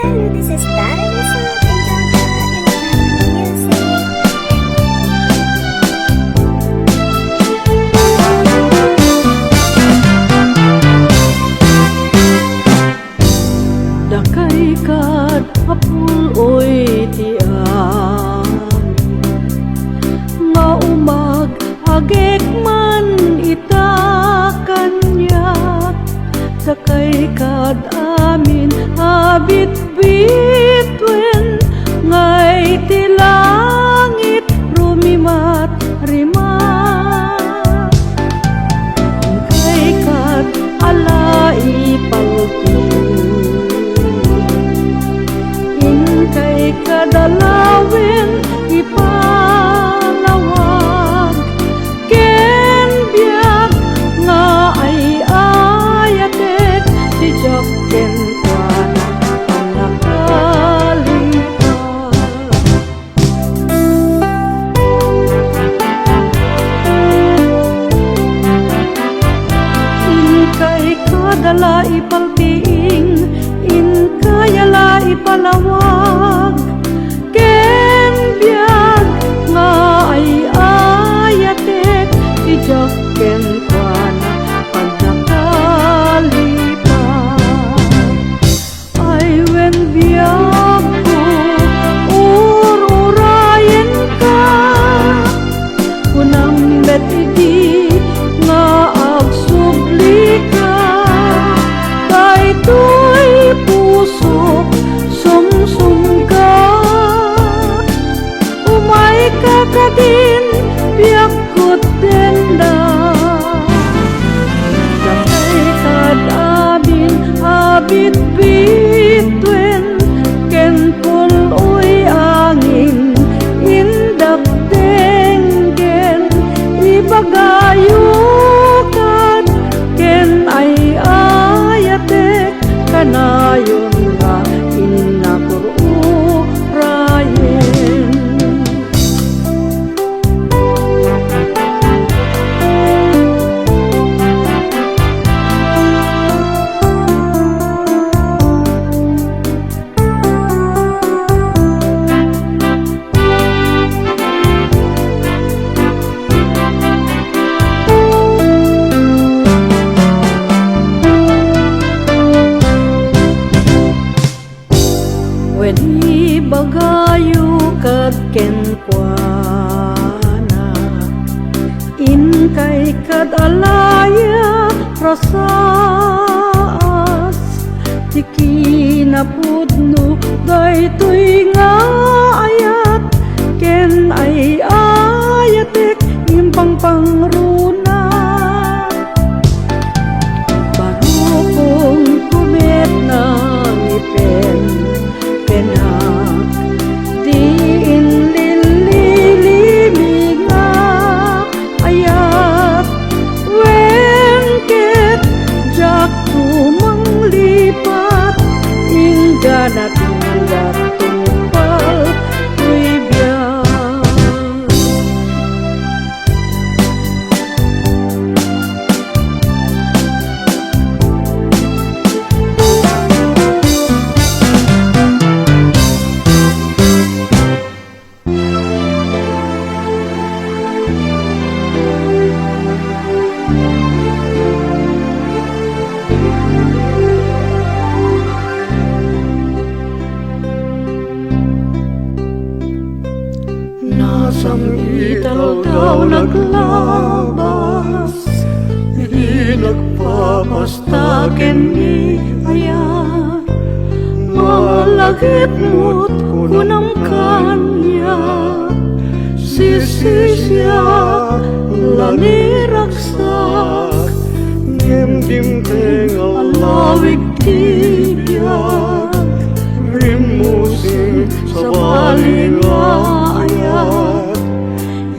This is Darren Lizard and Java Dakay kad hapul oy tian nga umag agek man ita kanyak dakay kad amin abit bitwen ngay ti langit rumimat rimat kay kad alai palpin kay kadalawin ipalawag ken biyak nga ay ayatek ti jak ken kuana panakalipas kay kadala ipalpiing kayala ipalawag ken biag nga ay ayatek ijak ken kuana pagnakalipad ay wen biag ko ururayen ka kunang bet iti nga agsubli ka kay tuy puso sumsum ka umay ka kadin biyak kot denda dakay kad amin abit bitwen ken puloy angin indak tenggen ibagayo kad ken ay ayatek kanayon nga inapururayen weni bagayo kad ken kuana kay kad alaya rasaas tiki napudno daytoy nga ayat ken ay ayatek impang pangruna barukong kumet ng ipen penak diin lililimi nga ayat wengket jak tumang lipat ingganat inggat tupal tuy biyak Nasang itaw daw naglabas di nagpapastaken ni ayan malagit mo't kunam kanya sisisya laniraksak ngimdim tengal lawig tibyak rimusing sa balingayat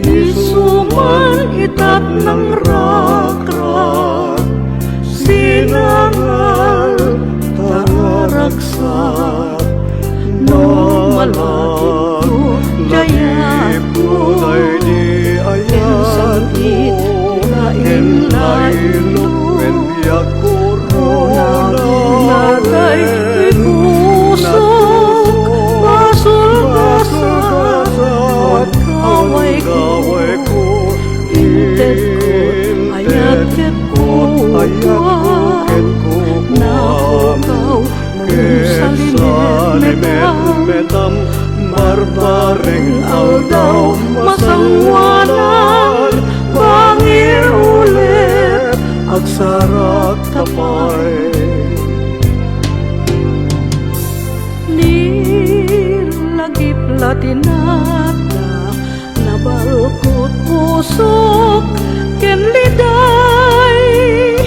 isuman itat ng rakrak sinangal taragsak no malagit jayat ko di ayat mo enlailo en biyak corona Nagay puso salimen metam barbareng aldaw masangwanan bangir ulit agsarat tapay nilagip latinata nabalkot pusok ken liday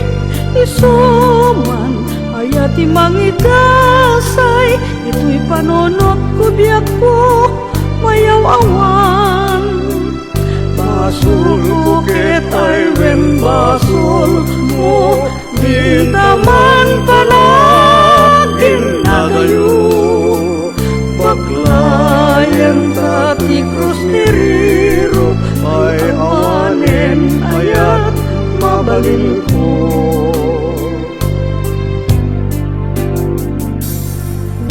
isuman ayati mangidasay ito'y panonot ko biyak ko mayaw awan basul bukit ay wen basul mo Dintaman panagin na kayo Baklayan Tati krus ni Riro ay awanen ayat mabalin ko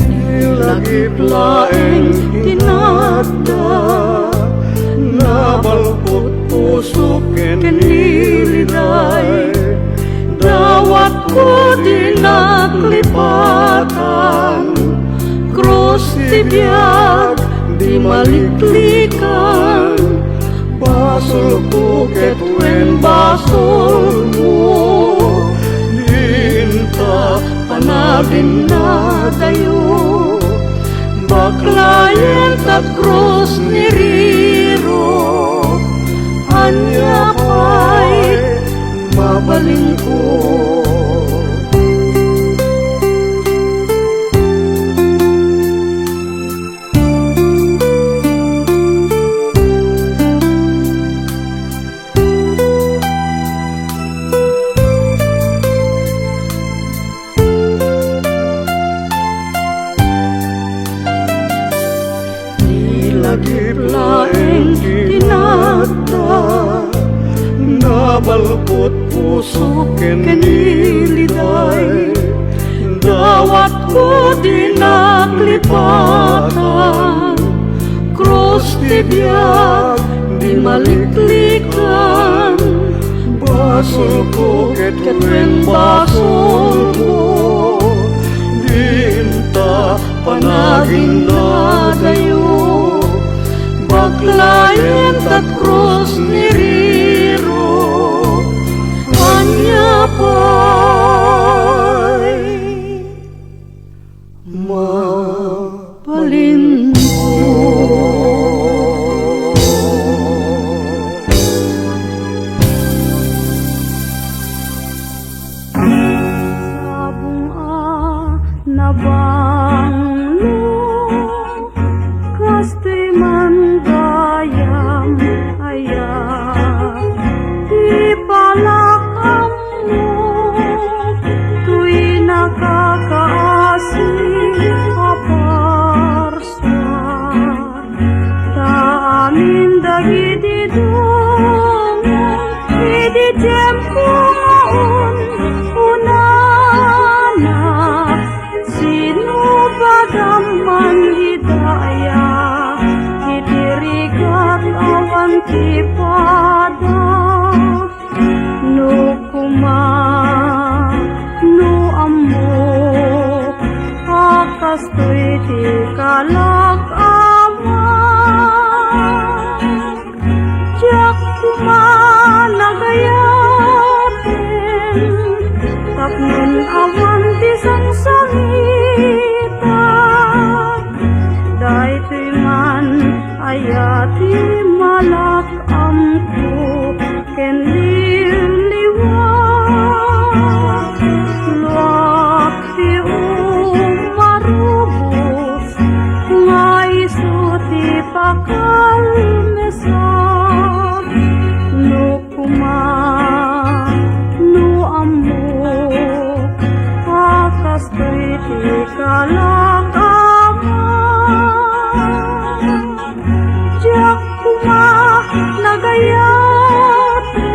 Nilagip laeng tinada nabalpot puso ken niliday Dawat ko dinaklipatan Krus tibiyag di maliklikan basul bukit wen basul mo linta Panagin na tayo Baklayan tat krus ni Riro Anya pa'y mabalin ko Nilagip laeng tinata nabalpot puso ken niliday Dawat ko dinaklipatan Krus tibiyag di maliklikan basul bukit wen basul mo dinta panagin na kayo Baklayan tat krus ni Riro Anya pa'y mabalin Sabong nabanglo Kasto'y mandayam ayat Di palakam mo Tu'y nakakaasing aparswan Taamin dagiti dumong Idi tiyempo ngaon unana Sino bagaman hidaya Itirigat awan tipada No kuma no ammo Akasto'y ti kalak aman Diyak kuma nagayatin Tapnon awan ti sangsangitan Daytoy man ayati malak amko ken liliwat luak ti umarubos nga isu ti pakalmesak no kuma no amok akastoy ti kalakaman Diyak kuma nagayatin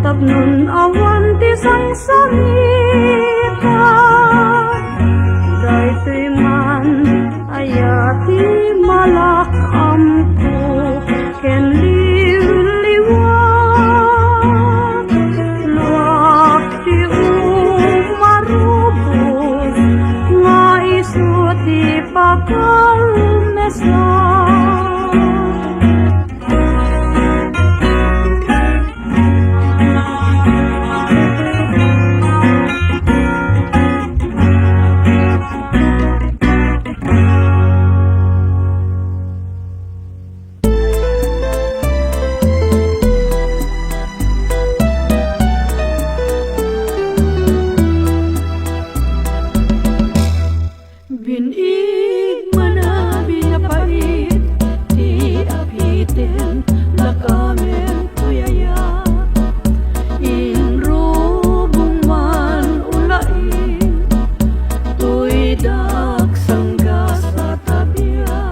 Tapnon awan ti sangsangitan Daytoy man ayati malak amko ken liliwat luak ti umarubos Binig manabi na pait, di apitin na kamen tuyaya. Inrubong man ulain, tuy dagsangga sa tabiya.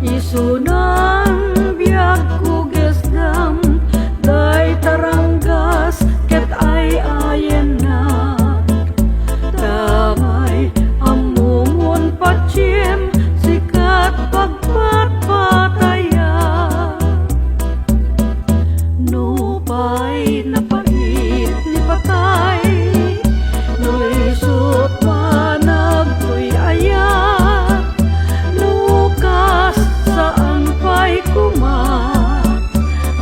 Isunan biag kugesdam, day taranggas ket ay ayen na. Damay amumun paciem sikat pagpatpataya. Nupay na pait ni patay, nuisut manag tuy aya. Lukas saan pa'y kuma,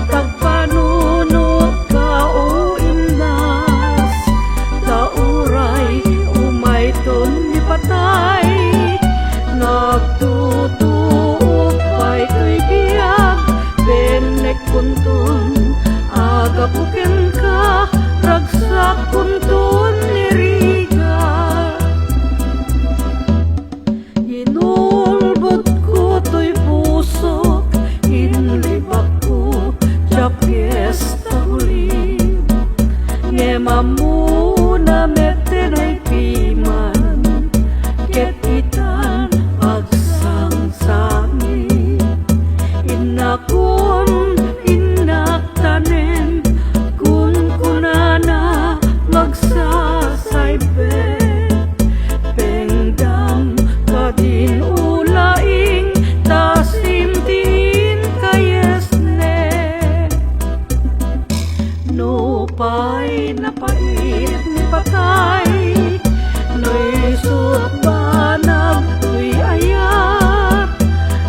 tagpanunot ka o imnas. Tauray umayton ni patay, nagtutuok pa'y tuy biyag. Benek kuntun, agapuken ka, ragsak kuntun ni Riga. Inulbot ko to'y puso, inlibak ko, tiyapyes tahulim. Ngemamuna meten ay piman, ket itan agsangsangin. Inakun, inaktanen, kun kunana magsasaybe. Pengdam kadin ulaing, tasimtin kayesne. Nupay na pait ni patay, nuisut banag tuy ayat.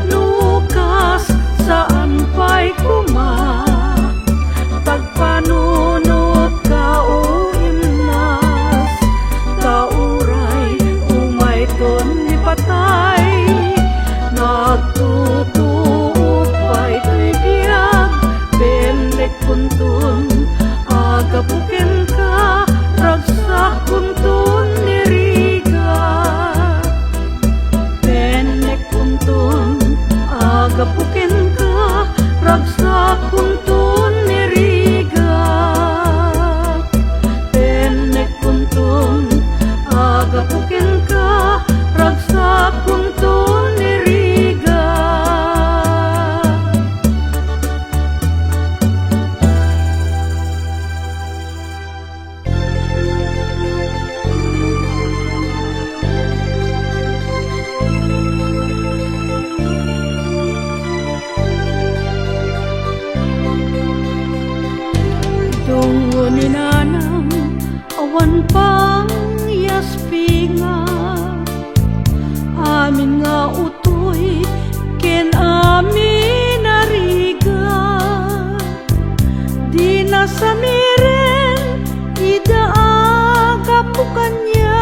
Lukas saan pa'y kuma, tagpanunot ka o imnas. Tauray umayton ni patay, nagtutuok pa'y tuy biyag. Benek kuntun, agapuken ka, ragsak kuntun ni Riga. Benek kuntun, agapuken ka, ragsak kuntun ni Riga. Benek kuntun, agapuken ka, ragsak kuntun ni Riga. Tungo ni nanang awan pang yaspinga, amin nga utoy ken amin nariga. Di na samiren idaaga po kanya,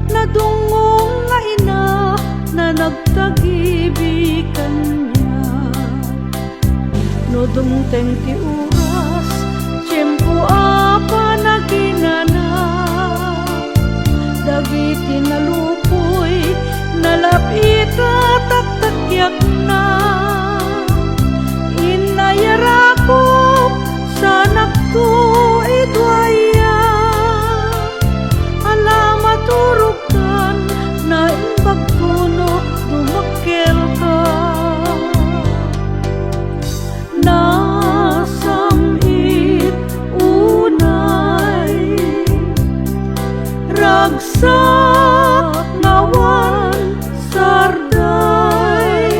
nadungong nga ina na nagtagibikan niya. No dumteng ti oras, tiyempo apa na ginana. Dagiti nalupoy, nalapita taktakyak na. Inayarakop sa nakto idwaya, alamat turukan na imbagtuno dumakkel ka. Nasamit unay, ragsak ngawan sarday.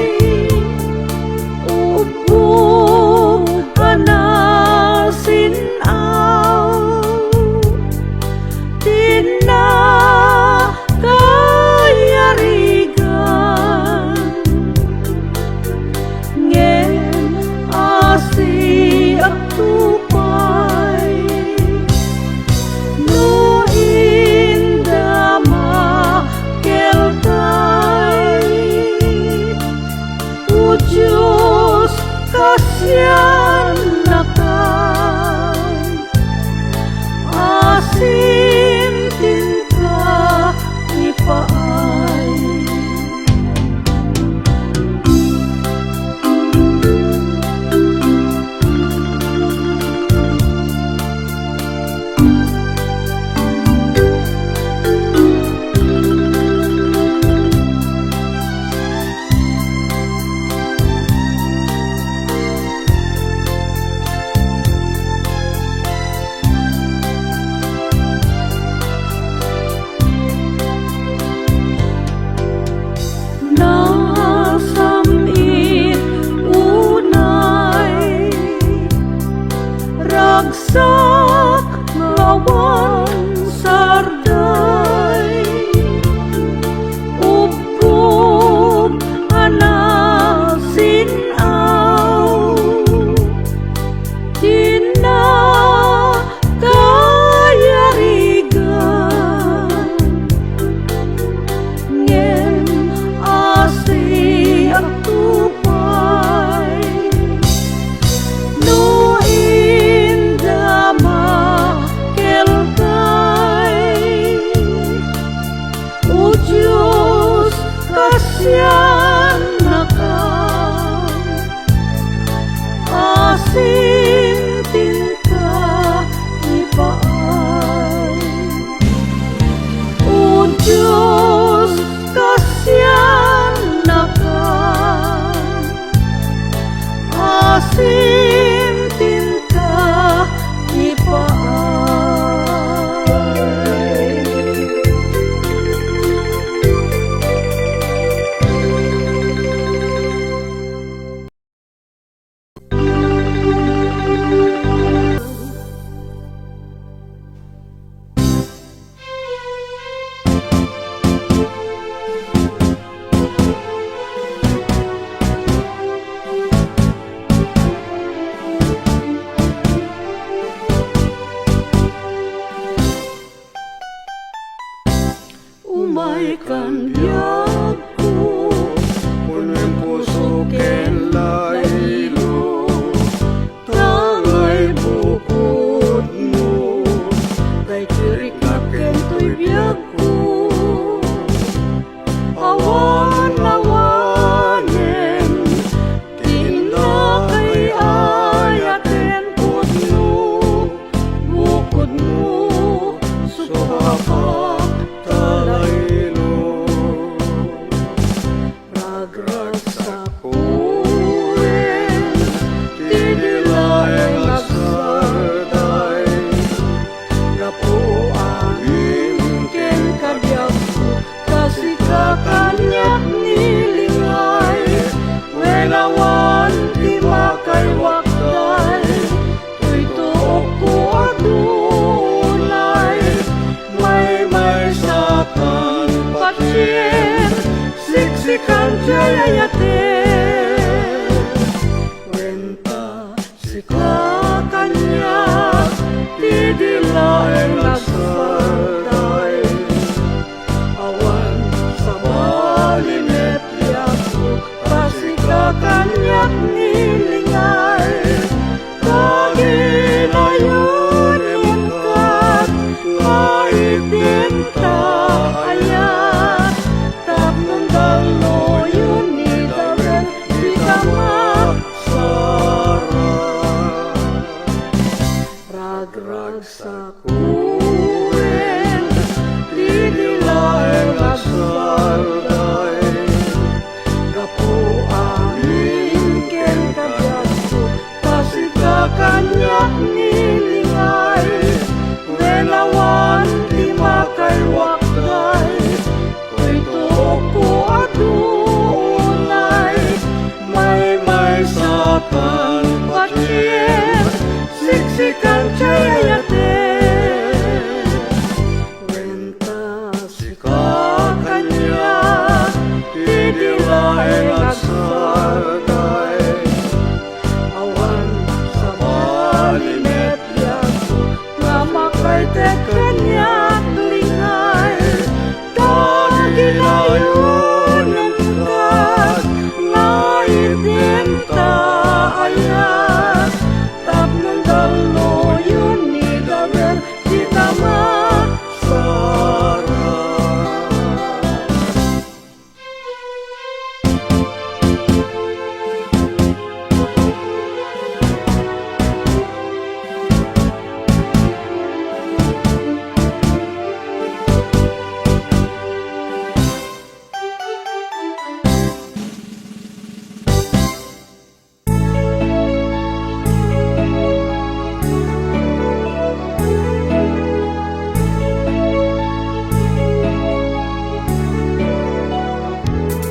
kasyan na ka, asin tinta ipaay. O Diyos, kasyan na ka, asin tinta ipaay. Umay kandiyak ko, Punong puso ken laylo, tangay bukod mo, kay kirik na kento'y biyag ko. awan-awanen, Tinda kay ayaten pudno, bukod mo, sukapak talaylo. ragrag sa Kuwen, tinilaeng agsarday, napuanin ken kabyag ko, kasi kakanyak nilingay, wenawan di makaywakday, tuy tuok ko adunay, may sakan patien, siksikan jayayaten. Wenta si kakanyak, tidilaeng agsarday, awan sa malinet yaku, kasi kakanyak nilingay, kaginayon engkat, maitin ayat, tapnon dalo yun ni Darel, di tama ragrag sa kuwen, tinilaeng agsarday, kapuanin ken kabyag ko, kasi kakanyak nilingay, wenawan di makaywakday, tuy tuok ko adunay, may sakan patien, siksikan jayayaten. Wenta si kakanyak, tinilaeng agsarday, awan sa malinet yaku, nga makaitek kanyak lingay, kaginayon engkat, nga itinta ayat, tapnon dalo yun ni Darel, di tama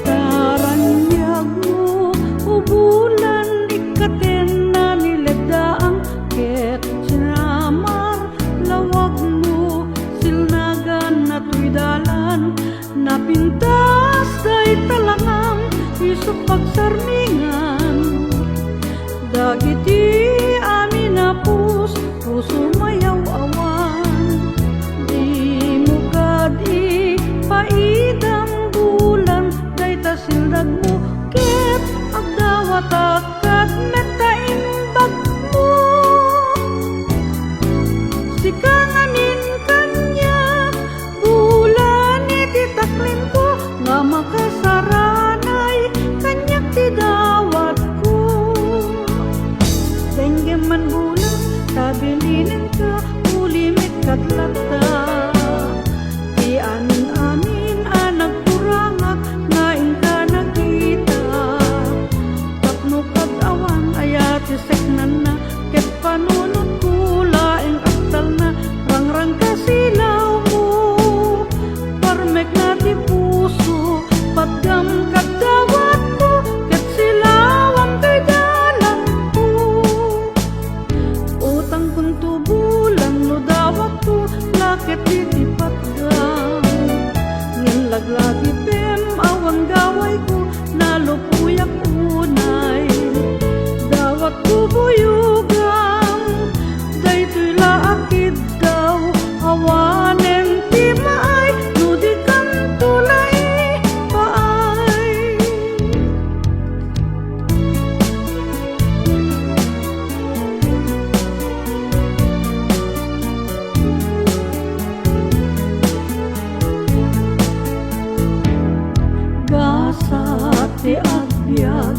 taranyag mo, ubulan ikaten na nilegdaang, ket sinamar lawag mo, silnagan na tuy dalan, napintas day talangang, iso pagsarmingan, dagiti amin na puso mayaw awan, di mo kadi paidang bulan, day tasildag mo, ket agdawat akat metaimbag mo, sikanganin kanya, bulan iti taklin ko, nga makasarap. laglagi pem awan gaway ko nalupuyak unay dawat ko buyugang daytoy laakid daw awanen ti maay nudi kang tulay paay gasat ti agbyag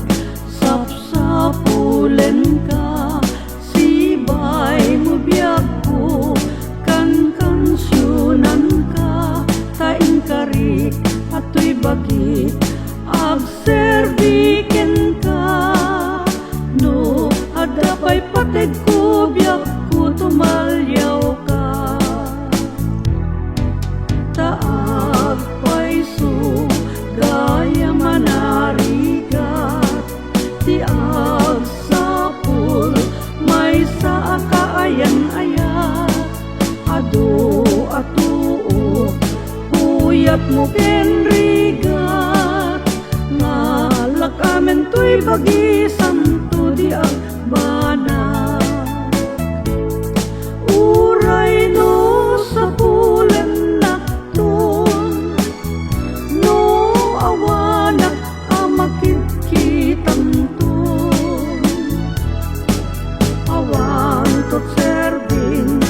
sapsapulen ka sibay mo biyag ko kan kansyunan ka taing karik ato'y bagi agserbiken ka no adapay pateg ko biyag ko tumalyaw ka taag paiso gaya manarigat ti agsapul may sa kaayan-ayat ado atuo puyat mo penrigat ngalak amen to'y bagi santo di agbana uray no sa pulen nakton no awanak amakit kitang ton awan tot serving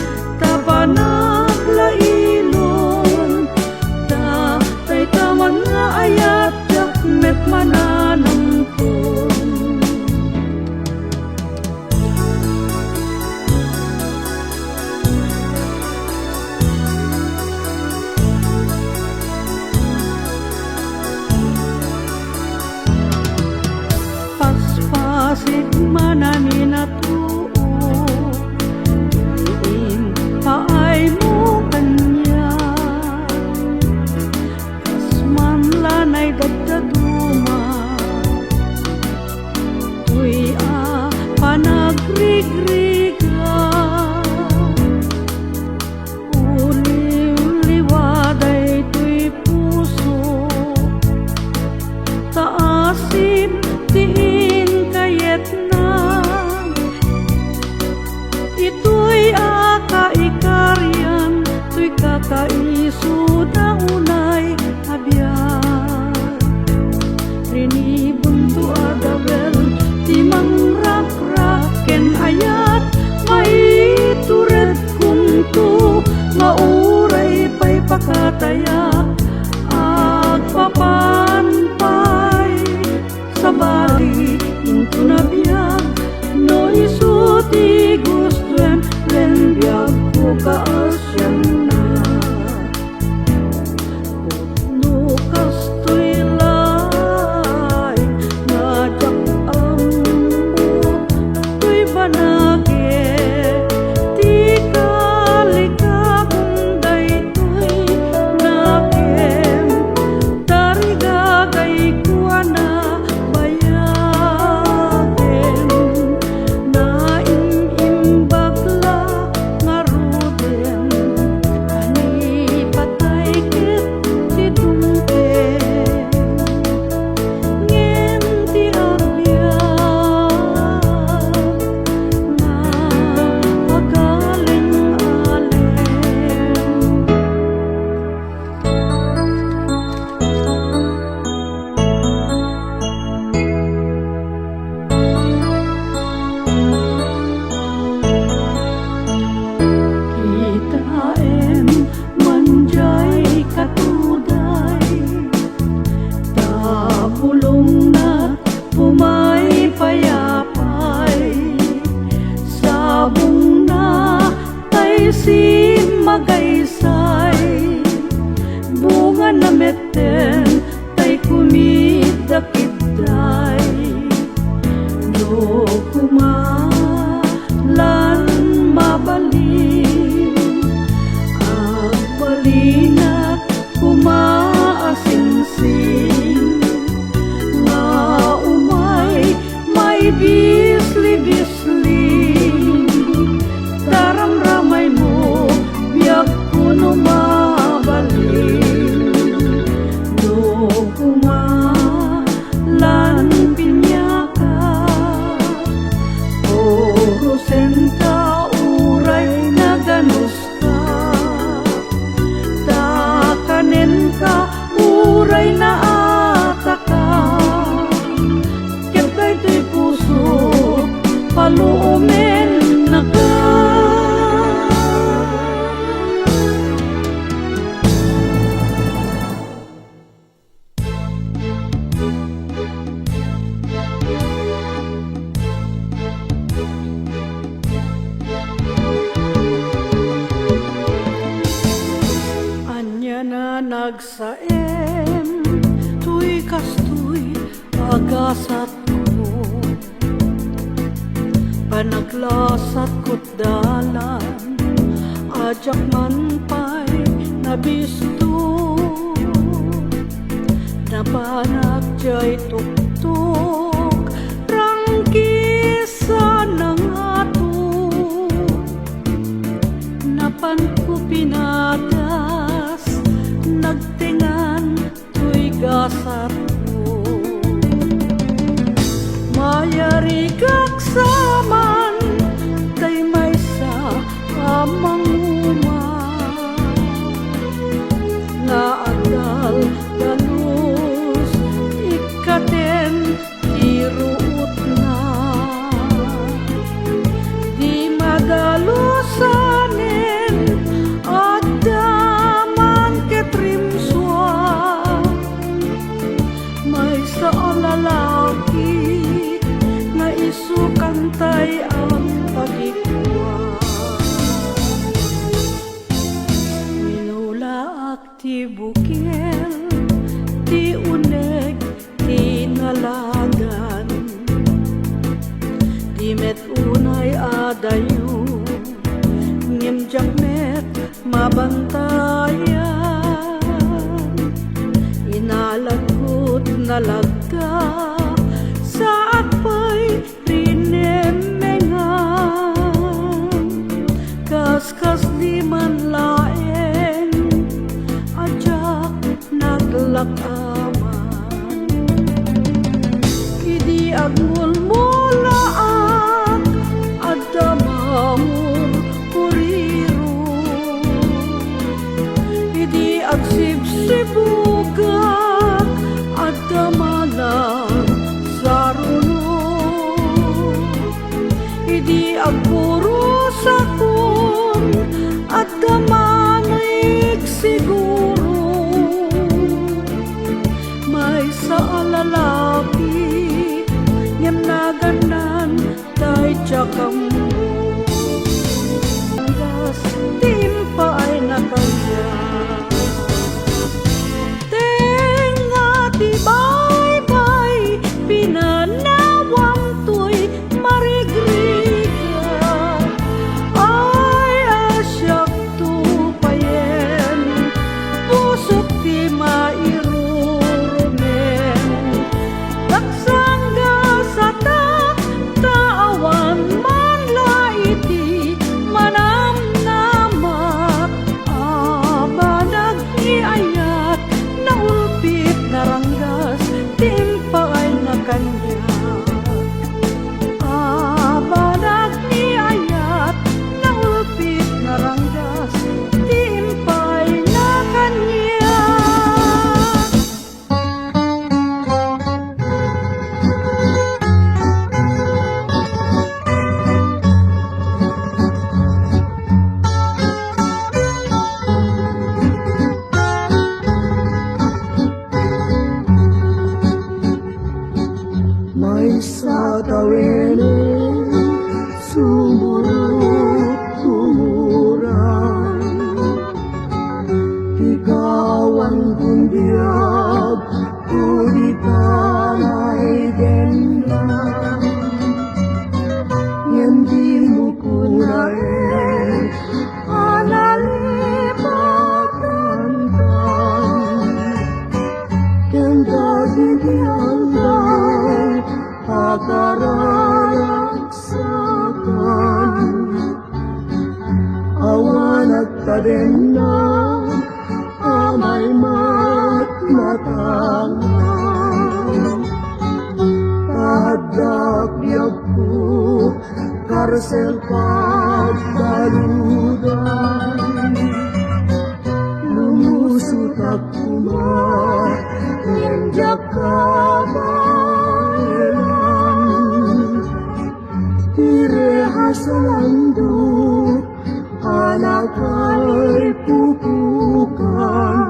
tabanag lailon da tay tawan nga ayat yak met mananang ton pasig mananin at tuo diin paay mo kanya kasman lanay dagdaduma tuy panagrigriga uliw-liwaday tuy puso taasim tiin kayet na ito'y akaikaryan to'y kakaiso na unay abyan rinibunto adawel timang rakraken ayat may turet kunto nga uray pa'y pakataya agpapanpay sa bali into na biyag no isuti gustuen len biyag ko kaasyan na no kastoy lay nadyak ang mo to'y banage ti kalikakong daytoy nakem tarigagay kuwa na magaysay bunga na meten tay kumidakitday do kumalan mabalin agbalinat kumaasinsing nga umay may bisli-bisling daramramay mo biyak kuno mabalin Nagsaem tuy kastoy agasat ko, panaglasat ko't dalan, ajak man pa'y nabisto, napanag jay tuktok, prangkisa ng ato, napan ko pinadas, nagtingan tuy gasat ko. Mayari kak saman, tay may sa amang nga adal galus ikaten iruot na, di magalusanen at daman ketrimswa, may sa lalaki na isukantay ang pagikwa. Ti bukel, ti uneg, ti nalagan, di met unay adayo, ngimjak met mabantayan, inalagkot nalagka, sa akpay rinemengan, kaskas di man laeng, naglakaman, idi agmul mulaak at damamur puriru, idi agsibsibugak at damanan saruno, idi agpurusakun at damanig siguro, sa lalaki ngem naganan tay jakam gas timpa ay nakaya tenga di bye-bye pinanawang tuy marigriga ay asyak tu payen pusok ti mairu sa tawining sumurut-tumuran, ikaw ang kundiab kuditan ay dendan, yang di mo kunain analipatan yang daging pakaralaksakan, awan at tadenang amay matmatangan, kahaddak-yak ko karsel pagdaludan, lumusot at kuma ngenjak kabayan, irehasalando anak ay pupukan.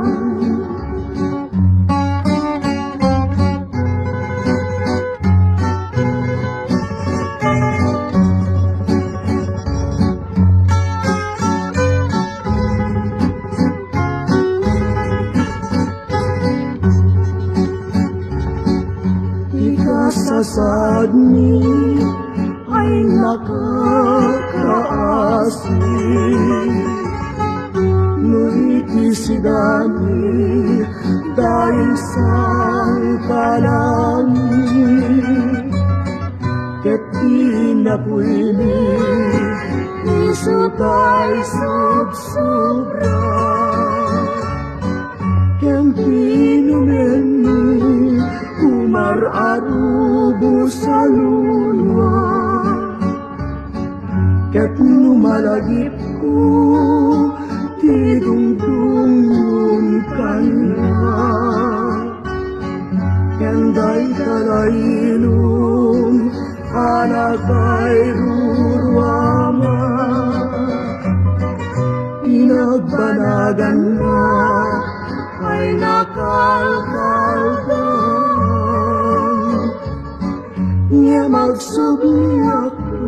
nasad ni ay nakakaasig. Ngunit isidani dahil sa kalangit, ket inakwini isutay subsobra. Ken pinumeni umararubo sa lunwa, ket numalagip ko tidungdungon kanya. Ken day kalailong anak ay ruruama, pinagbanagan na ay nakalkaldan. Niya magsubli ako,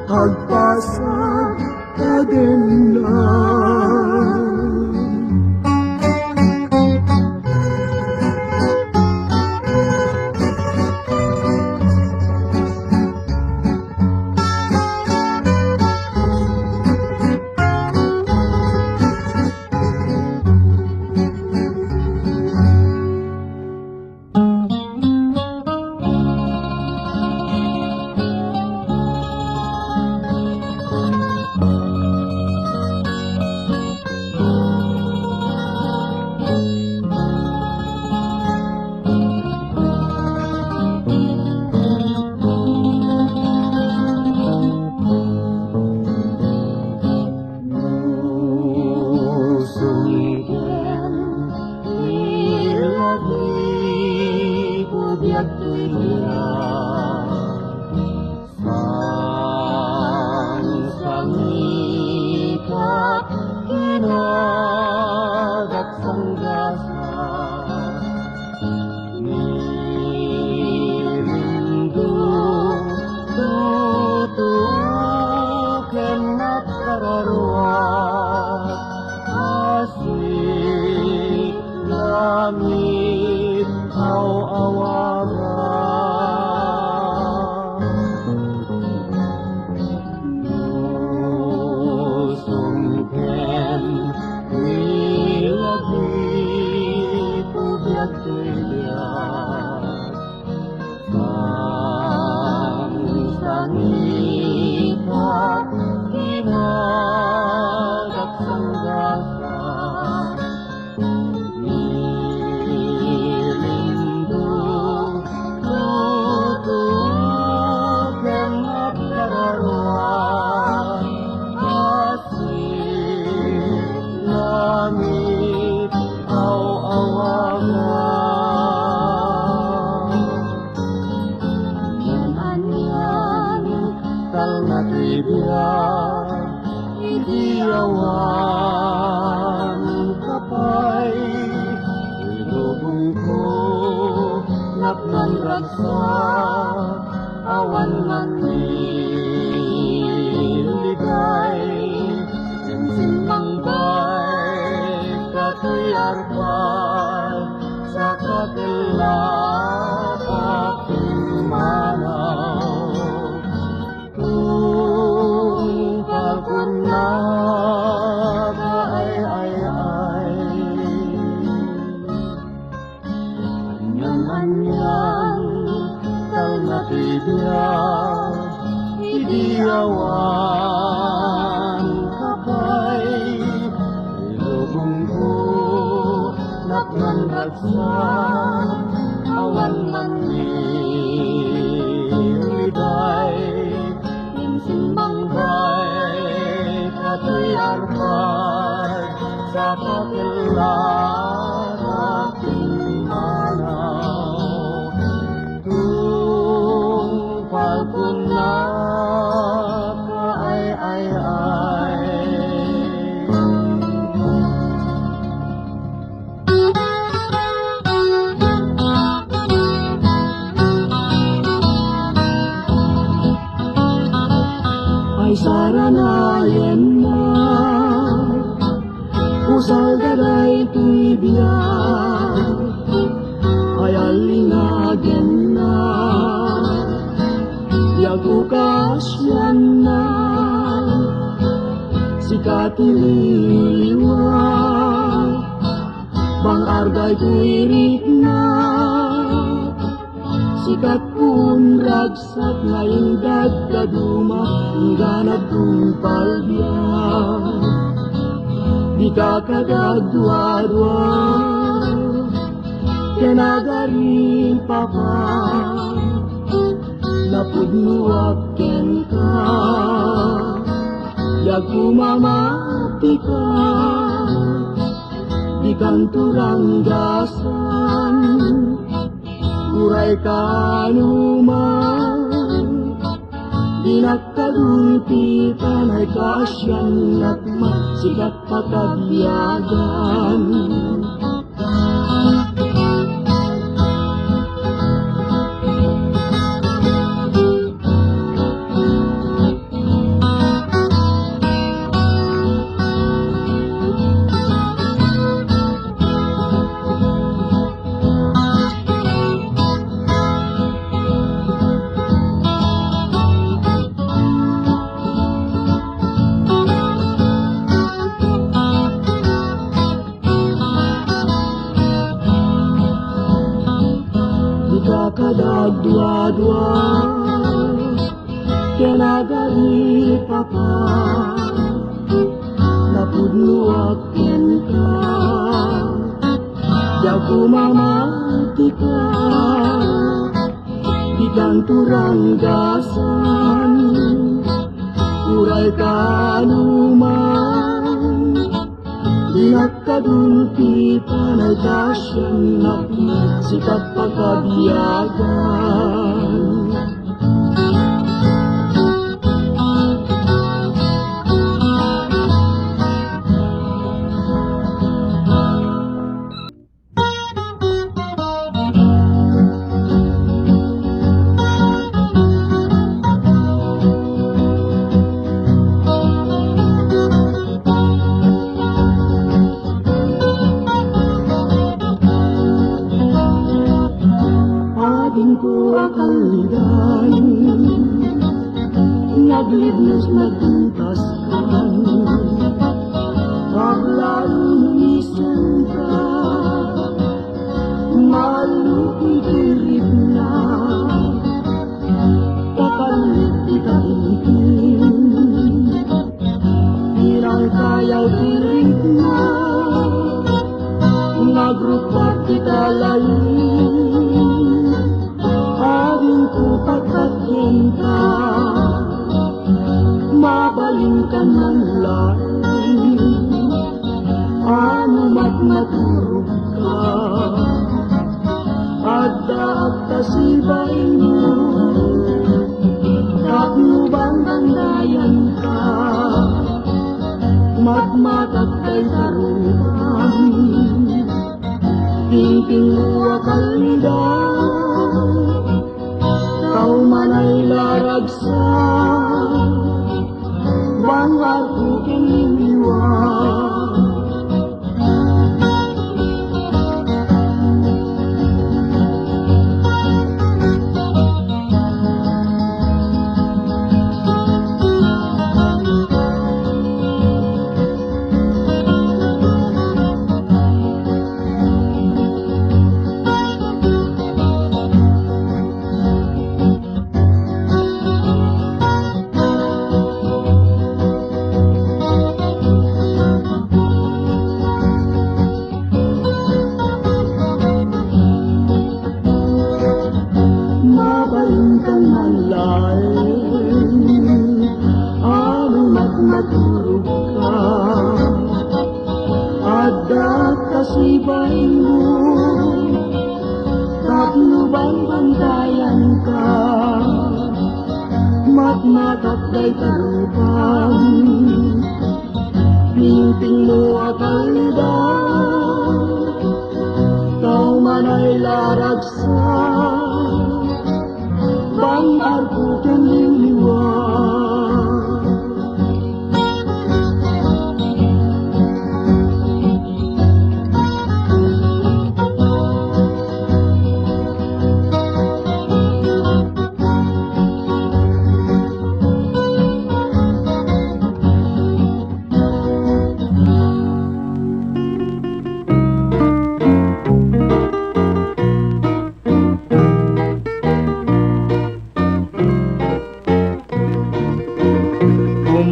agpasag kagendan. Awan man niligay, ensimbang bay katuyarpan sa katilapak manaw. Kung pagkuna ay anyan-anyan kalmatibya idiyawan kapay ilubong ko nakman bagsak awan man nilibay insimbang bay katuyarpan sa kakilaking manaw. Kung pagkuna ka ay saranayan na usal daday tuibya ay alinagen na katiliwan bang argay kuirik na sikat pun ragsak ngayong dagkaduma hingga nagtumpal diyan di kakadagdua-dua kenagarin papa napudnuwaken ka yaku mamati ka di kanturang gasan uray kanuman di nakadulpitan ay kasyan nakma sikat pakabiyagan kadagdua-dua kenagari papa napudnuwaken ka yaku mamati ka di kanturang gasan uray kanuman di nakadulpitan ay kasyan nakma sikat pakabiyagan naglibnos nagtuntaskan paglaing isang ka malupit na kapalit ikalintin hirang kayaw tiring na nagrupat kita lain aking ko pagkakinta mabaling ka ng lain anumat naturog ka at kasibay mo kapnubang bandayan ka matmatat kay taruhan tingting mo akalidan kau manay laragsan bang aku kiniwan matulog ka ada kasibay mo tatlubang bantayan ka matmatat kay talupan pinting mo akalidad kau manay laragsan bang arko kaniliwan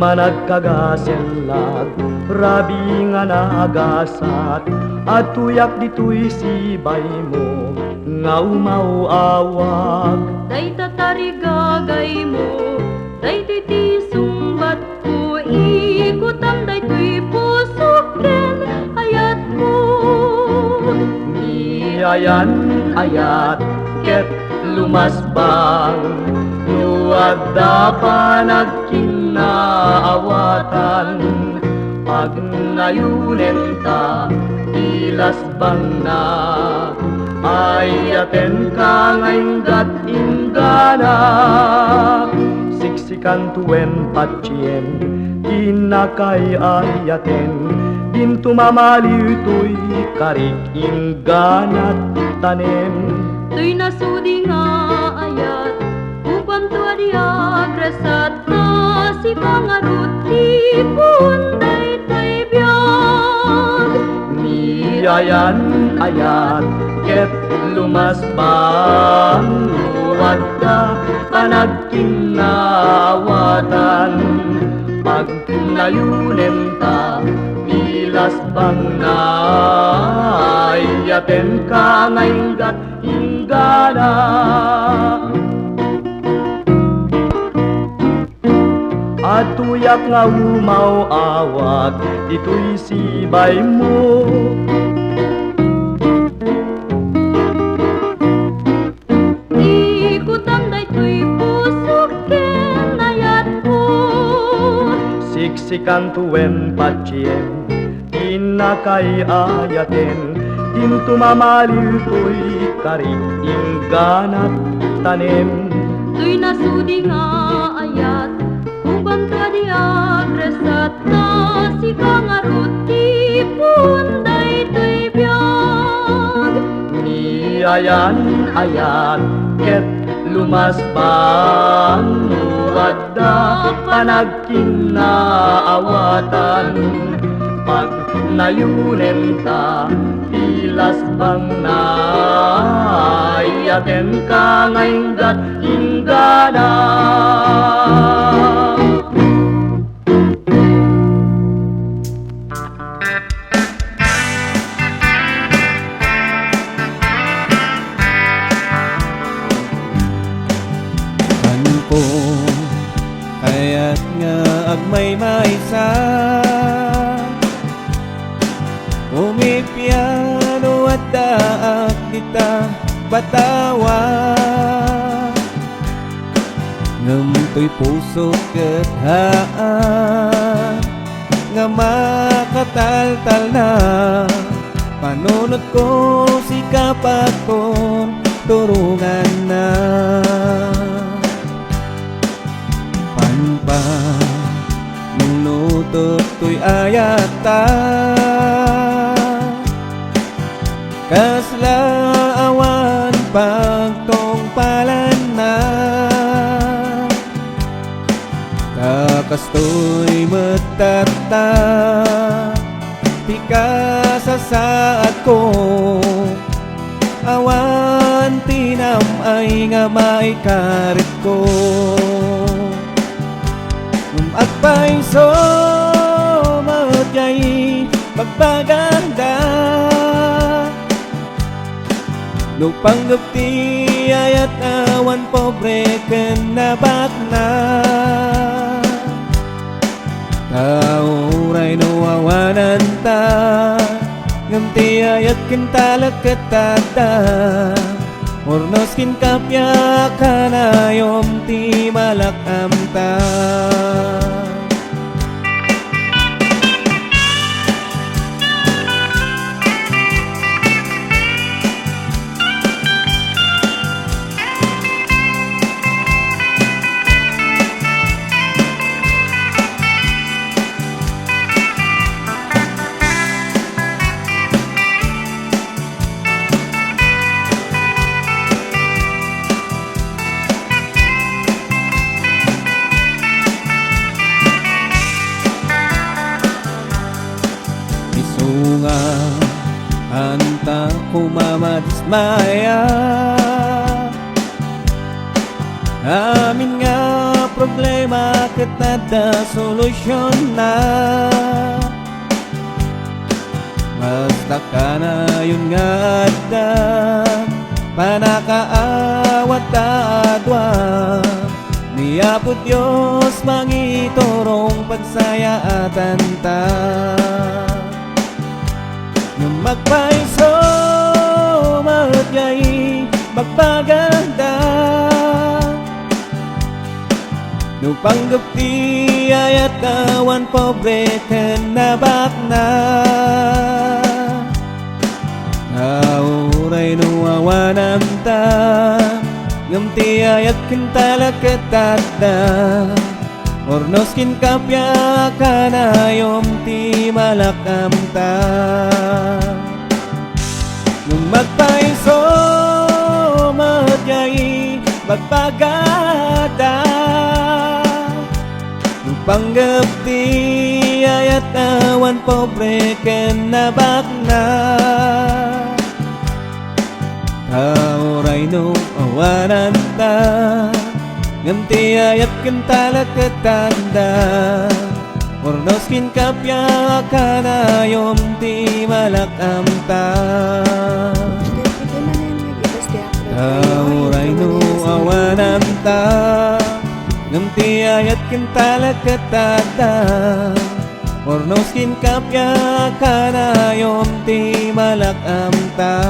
managkagaselag, rabi nga naagasat, at tuyak dito'y sibay mo, nga umauawag. Day tatarigagay mo, day titisumbat ko, ikutan day tuy pusukin, ayat ko. Niayan ayat, ket lumasbang, nuadda pa nagkinaawatan, pag nayunen ta, ilasbang na, ayaten ka ngaynggat inggana. Siksikan tuen patsyen, kinakay ayaten, din tumamaliw to'y karik ingganat tanem. Tuy nasudi nga ayat, uban tu adi agresat na si kangarut di punday tay biyag. Niayan ayat, ket lumasbang, nuwadda panagkinaawatan, pag nayunen ta, ilasbang na, ayaten ka ngaynggat inggana. At tuyak nga umauawat, dito'y sibay mo. Ikutan day tuy pusukin, ayat ko. Siksikan tuen patsyen, kinakay ayaten, din tumamaliw to'y karik ingganat tanem. Tuy nasudi nga ayat, uban tu adi agresat na si kangarut di punday tay biyag. Niayan ayat, ket lumasbang, nuwadda panagkinaawatan, pag nayunen ta, ilasbang na, ayaten ka ngaynggat inggana. Ko kaya't nga agmay maisa, umipiano at daak kita batawa, ngamtoy puso ket haan, nga makataltal na, panunod ko si kapakon, turungan na. Panpa nunutot to'y ayata, kasla awan pagtongpalan na, takas to'y matata, pika sa saat ko, awan tinam ay nga maikarit ko. Agpay so maudjay magpaganda, lupanggap ti ayat awan pobre ken nabakna, tauray no awanan ta, ngam ti ayat ken talaketata, ornos kin kapya kanayom ti malakam ta. Isunga anta kumamadismaya, amin nga problema ket ada solusyon na. Basta ka na yun nga adda panakaawat adwa niapot Diyos mangiturong pagsayaatan ta. Nung magpaiso magyay magpaganda nung panggapti ayat awan pobre ken nabakna nauray no awanam ta ngamti ayat ken talaketadda ornos kin kapya kanayom ti malakam ta. Nung magpaiso magyay magpagada nung panggap ti ayat awan pobre ken nabakna kauray no awanan ta nganti ayat ken talaketanda ornos kin kapya kanayom ti malakam ta. Kauray no awanam ta ngamti ayat ken talaketanda ornos kin kapya kanayom ti malakam ta.